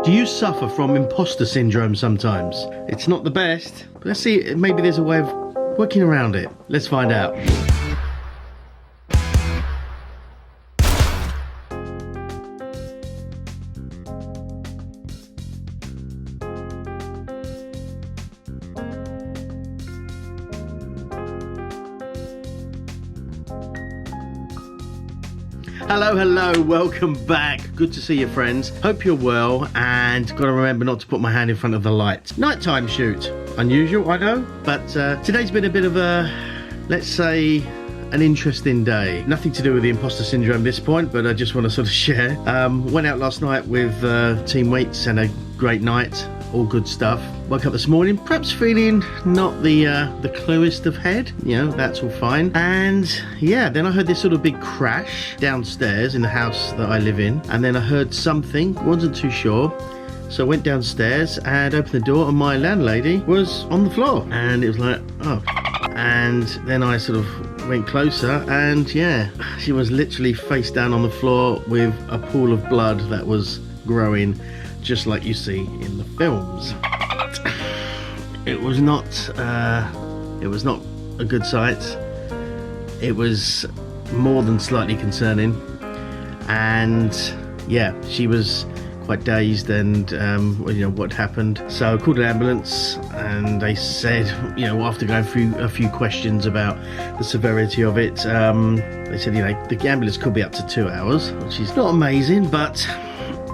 Do you suffer from imposter syndrome sometimes? It's not the best, but let's see, maybe there's a way of working around it. Let's find out. Hello, welcome back. Good to see you, friends. Hope you're well, and gotta remember not to put my hand in front of the light. Nighttime shoot. Unusual, I know, but today's been a bit of a, let's say, an interesting day. Nothing to do with the imposter syndrome at this point, but I just want to sort of share. Went out last night with teammates and a great night. All good stuff. Woke up this morning, perhaps feeling not the clearest of head. You know, that's all fine. And yeah, then I heard this sort of big crash downstairs in the house that I live in. And then I heard something, wasn't too sure. So I went downstairs and opened the door, and my landlady was on the floor. And it was like, oh. And then I sort of went closer, and yeah, she was literally face down on the floor with a pool of blood that was growing, just like you see in the films. It was not a good sight. It was more than slightly concerning, and yeah, she was quite dazed and you know what happened. So I called an ambulance, and they said, you know, after going through a few questions about the severity of it, they said, you know, the ambulance could be up to 2 hours, which is not amazing, but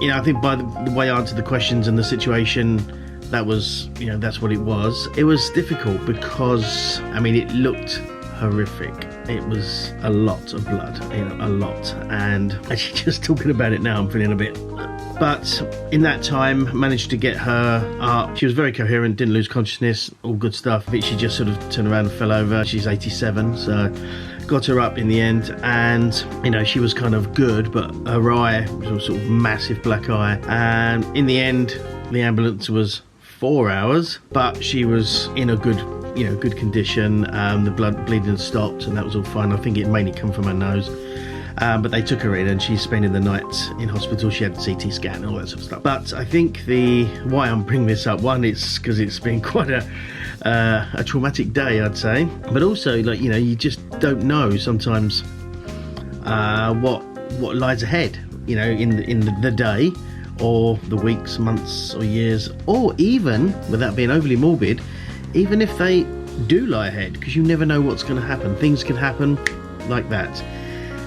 you know, I think by the way I answered the questions and the situation, that was, you know, that's what it was. It was difficult because, I mean, it looked horrific. It was a lot of blood, you know, a lot. And actually just talking about it now, I'm feeling a bit. But in that time, managed to get her up. She was very coherent, didn't lose consciousness, all good stuff. But she just sort of turned around and fell over. She's 87, so got her up in the end, and you know, she was kind of good, but her eye was a sort of massive black eye. And in the end, the ambulance was 4 hours, but she was in a good, you know, good condition. The blood bleeding stopped, and that was all fine. I think it mainly come from her nose. But they took her in, and she's spending the night in hospital. She had a CT scan and all that sort of stuff. But I think why I'm bringing this up, one, it's because it's been quite a traumatic day, I'd say. But also, like, you know, you just don't know sometimes what lies ahead, you know, in the day, or the weeks, months, or years, or even, without being overly morbid, even if they do lie ahead, because you never know what's going to happen. Things can happen like that.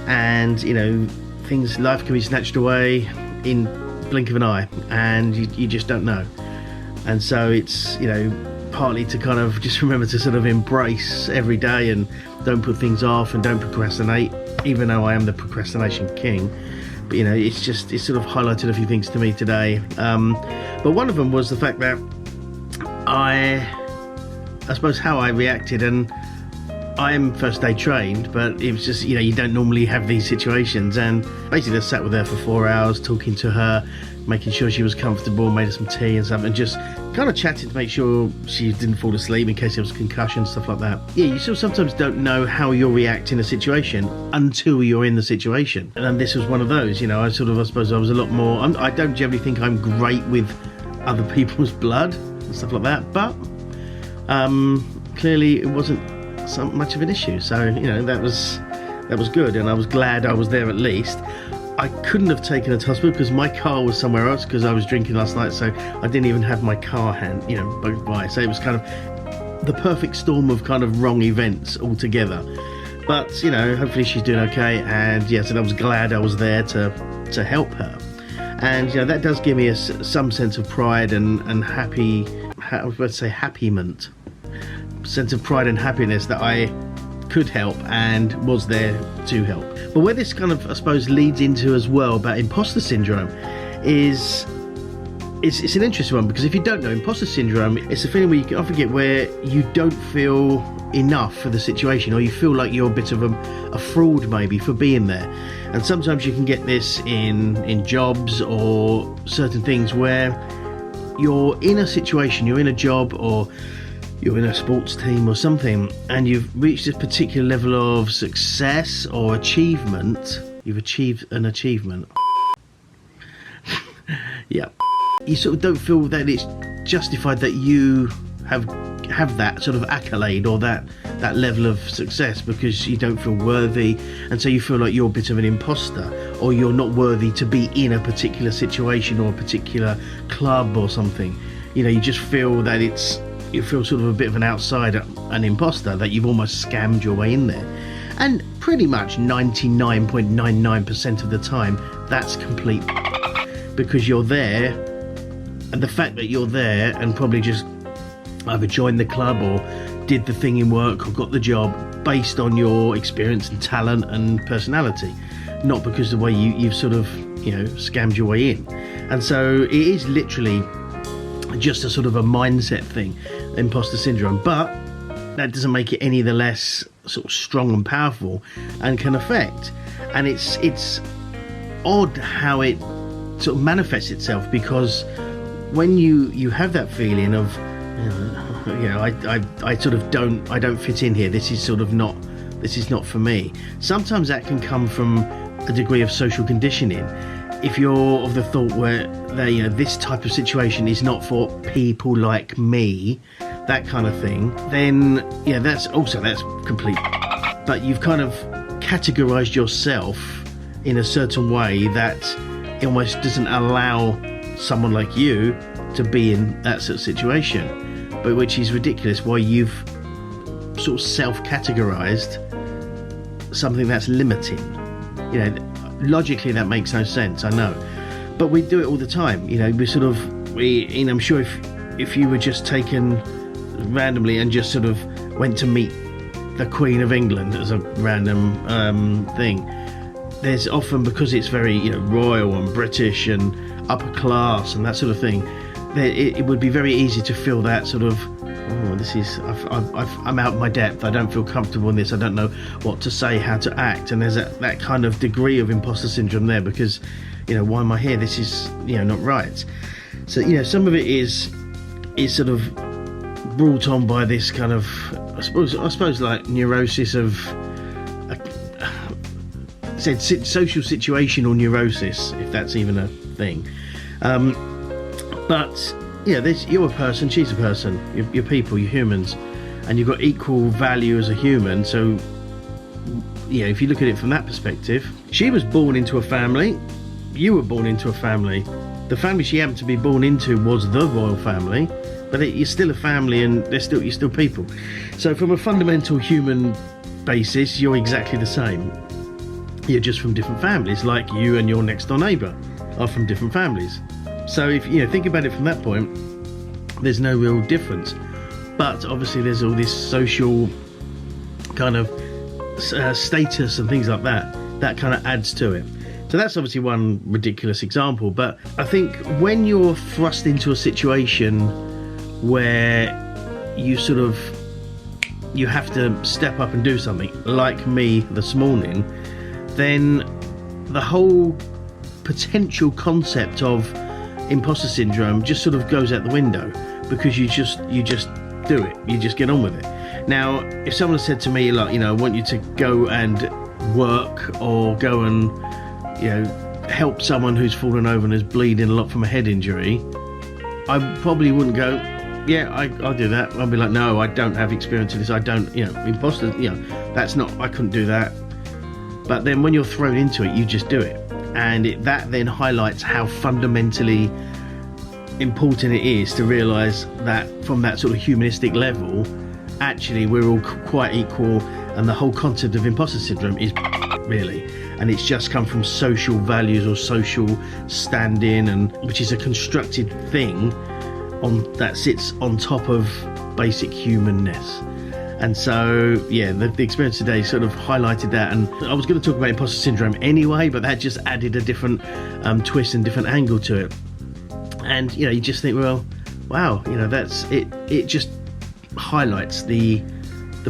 And you know, life can be snatched away in blink of an eye, and you just don't know. And so it's, you know, partly to kind of just remember to sort of embrace every day and don't put things off and don't procrastinate, even though I am the procrastination king. But you know, it's sort of highlighted a few things to me today. But one of them was the fact that I suppose how I reacted, and I'm first aid trained, but it was just, you know, you don't normally have these situations. And basically I sat with her for 4 hours, talking to her, making sure she was comfortable, made her some tea and stuff, and just kind of chatting to make sure she didn't fall asleep in case there was concussion, stuff like that. Yeah, you sort of sometimes don't know how you'll react in a situation until you're in the situation. And this was one of those, you know, I suppose I was a lot more, I don't generally think I'm great with other people's blood and stuff like that, but clearly it wasn't so much of an issue, so you know, that was good, and I was glad I was there at least. I couldn't have taken her to hospital because my car was somewhere else, because I was drinking last night, so I didn't even have my car by. So it was kind of the perfect storm of kind of wrong events altogether. But you know, hopefully she's doing okay, and yes, and I was glad I was there to help her. And you know, that does give me some sense of pride and happyment. Sense of pride and happiness that I could help and was there to help. But where this kind of, I suppose, leads into as well about imposter syndrome is it's an interesting one, because if you don't know, imposter syndrome, it's a feeling where you can often get where you don't feel enough for the situation, or you feel like you're a bit of a fraud maybe for being there. And sometimes you can get this in jobs or certain things where you're in a situation, you're in a job, or you're in a sports team or something, and you've reached this particular level of success or achievement. You've achieved an achievement. Yeah. you sort of don't feel that it's justified that you have that sort of accolade or that level of success, because you don't feel worthy, and so you feel like you're a bit of an imposter, or you're not worthy to be in a particular situation or a particular club or something. You know, you just feel that you feel sort of a bit of an outsider, an imposter, that you've almost scammed your way in there. And pretty much 99.99% of the time that's complete, because you're there, and the fact that you're there and probably just either joined the club or did the thing in work or got the job based on your experience and talent and personality, not because of the way you've sort of, you know, scammed your way in. And so it is literally just a sort of a mindset thing, imposter syndrome, but that doesn't make it any the less sort of strong and powerful and can affect. And it's odd how it sort of manifests itself, because when you have that feeling of, I sort of don't fit in here, this is not for me. Sometimes that can come from a degree of social conditioning. If you're of the thought where this type of situation is not for people like me, that kind of thing, then that's complete. But you've kind of categorized yourself in a certain way that it almost doesn't allow someone like you to be in that sort of situation, but which is ridiculous, why you've sort of self-categorized something that's limiting. Logically that makes no sense, I know, but we do it all the time. I'm sure if you were just taken randomly and just sort of went to meet the Queen of England as a random thing, there's often, because it's very royal and British and upper class and that sort of thing, it would be very easy to feel that sort of, I'm out of my depth, I don't feel comfortable in this, I don't know what to say, how to act, and there's that kind of degree of imposter syndrome there, because why am I here, this is not right. So some of it is sort of brought on by this kind of I suppose like neurosis of social situational neurosis, if that's even a thing. But you're a person, she's a person, you're people, you're humans, and you've got equal value as a human. So if you look at it from that perspective, she was born into a family, you were born into a family. The family she happened to be born into was the royal family, but you're still a family, and you're still people. So from a fundamental human basis, you're exactly the same. You're just from different families, like you and your next door neighbour are from different families. So if think about it from that point, there's no real difference. But obviously there's all this social kind of status and things like that kind of adds to it. So that's obviously one ridiculous example. But I think when you're thrust into a situation where you have to step up and do something, like me this morning, then the whole potential concept of imposter syndrome just sort of goes out the window, because you just do it, you just get on with it. Now, if someone said to me, like, I want you to go and work or go and help someone who's fallen over and is bleeding a lot from a head injury, I probably wouldn't go, I'll do that. I'll be like, no, I don't have experience in this, I don't, imposter, that's not, I couldn't do that. But then when you're thrown into it, you just do it. And that then highlights how fundamentally important it is to realise that from that sort of humanistic level, actually we're all quite equal, and the whole concept of imposter syndrome is really, and it's just come from social values or social standing, and which is a constructed thing that sits on top of basic humanness. And so the experience today sort of highlighted that. And I was going to talk about imposter syndrome anyway, but that just added a different twist and different angle to it. And you just think, well, wow, that's it. It just highlights the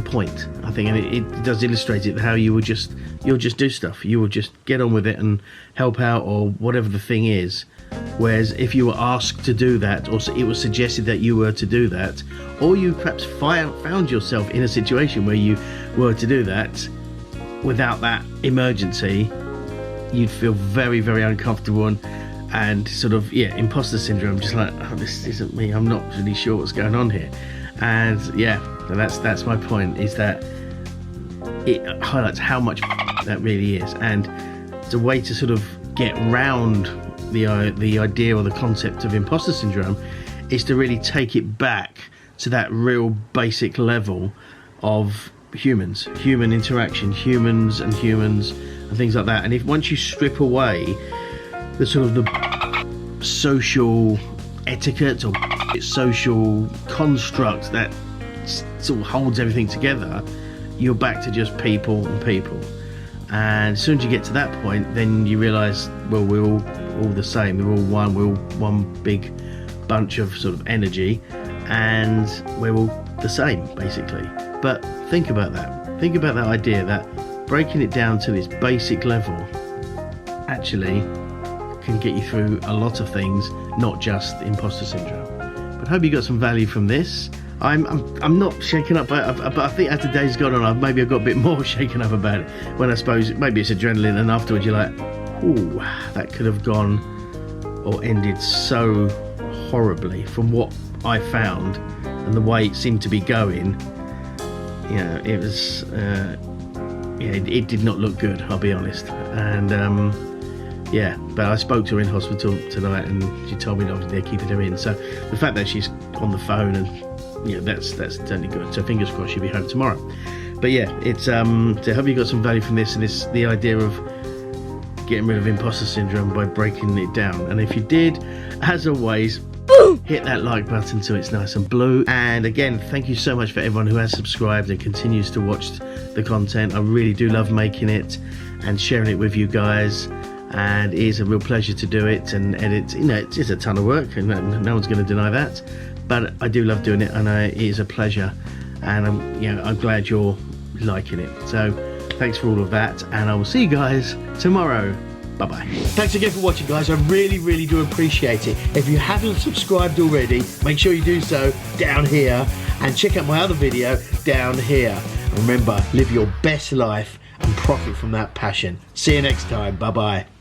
point, I think, and it does illustrate it, how you'll just do stuff, you will just get on with it and help out or whatever the thing is. Whereas if you were asked to do that, or it was suggested that you were to do that, or you perhaps found yourself in a situation where you were to do that, without that emergency, you'd feel very, very uncomfortable and sort of, yeah, imposter syndrome, just like, oh, this isn't me, I'm not really sure what's going on here. And yeah, that's my point, is that it highlights how much that really is, and it's a way to sort of get round the idea or the concept of imposter syndrome, is to really take it back to that real basic level of human interaction, humans and things like that. And if once you strip away the sort of the social etiquette or social construct that sort of holds everything together, you're back to just people and people. And as soon as you get to that point, then you realise, well, we're all the same, we're all one big bunch of sort of energy, and we're all the same basically. But think about that idea, that breaking it down to this basic level actually can get you through a lot of things, not just imposter syndrome. But I hope you got some value from this. I'm not shaken up, but I think as the day's gone on, maybe I've got a bit more shaken up about it, when I suppose maybe it's adrenaline, and afterwards you're like, ooh, that could have gone or ended so horribly from what I found and the way it seemed to be going. You know, it was it did not look good, I'll be honest. And yeah, but I spoke to her in hospital tonight, and she told me that they're keeping her in. So the fact that she's on the phone, and you know, that's certainly good. So fingers crossed she'll be home tomorrow. But yeah, it's so I hope you got some value from this, and it's the idea of getting rid of imposter syndrome by breaking it down. And if you did, as always, hit that like button so it's nice and blue. And again, thank you so much for everyone who has subscribed and continues to watch the content. I really do love making it and sharing it with you guys, and it is a real pleasure to do it and edit. You know, it's a ton of work, and no one's going to deny that, but I do love doing it, and it is a pleasure, and I'm glad you're liking it. So thanks for all of that, and I will see you guys tomorrow. Bye-bye. Thanks again for watching, guys. I really do appreciate it. If you haven't subscribed already, make sure you do so down here, and check out my other video down here. And remember, live your best life and profit from that passion. See you next time. Bye-bye.